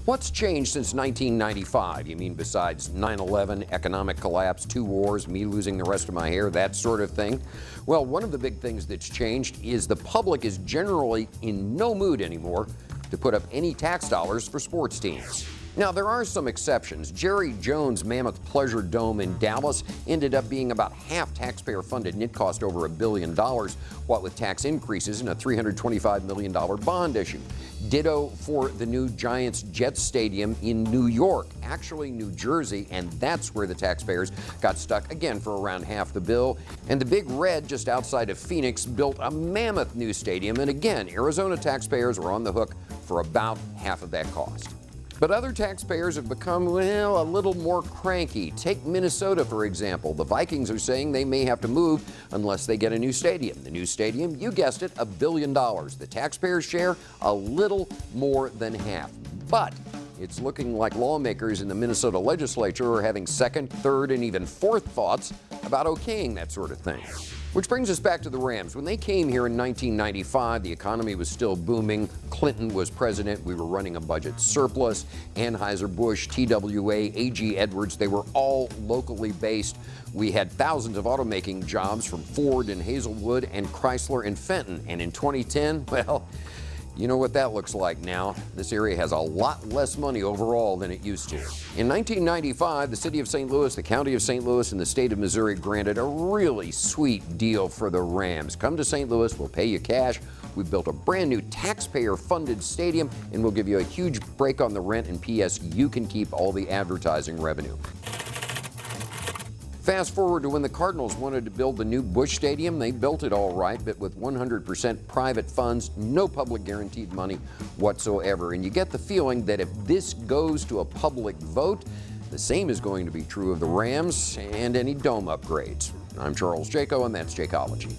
What's changed since 1995? You mean besides 9/11, economic collapse, 2 wars, me losing the rest of my hair, that sort of thing? Well, one of the big things that's changed is the public is generally in no mood anymore to put up any tax dollars for sports teams. Now, there are some exceptions. Jerry Jones' Mammoth Pleasure Dome in Dallas ended up being about half taxpayer-funded, and it cost over $1 billion, what with tax increases and a $325 million bond issue. Ditto for the new Giants-Jets Stadium in New York, actually New Jersey, and that's where the taxpayers got stuck again for around half the bill. And the Big Red, just outside of Phoenix, built a mammoth new stadium, and again, Arizona taxpayers were on the hook for about half of that cost. But other taxpayers have become, well, a little more cranky. Take Minnesota, for example. The Vikings are saying they may have to move unless they get a new stadium. The new stadium, you guessed it, $1 billion. The taxpayers' share, a little more than half. But it's looking like lawmakers in the Minnesota legislature are having second, third, and even fourth thoughts about okaying that sort of thing. Which brings us back to the Rams. When they came here in 1995, the economy was still booming. Clinton was president. We were running a budget surplus. Anheuser-Busch, TWA, A.G. Edwards, they were all locally based. We had thousands of automaking jobs from Ford in Hazelwood and Chrysler in Fenton. And in 2010, well, you know what that looks like now. This area has a lot less money overall than it used to. In 1995, the city of St. Louis, the county of St. Louis, and the state of Missouri granted a really sweet deal for the Rams. Come to St. Louis, we'll pay you cash. We've built a brand new taxpayer-funded stadium, and we'll give you a huge break on the rent, and P.S. you can keep all the advertising revenue. Fast forward to when the Cardinals wanted to build the new Busch Stadium. They built it all right, but with 100% private funds, no public guaranteed money whatsoever. And you get the feeling that if this goes to a public vote, the same is going to be true of the Rams and any dome upgrades. I'm Charles Jaco, and that's Jacology.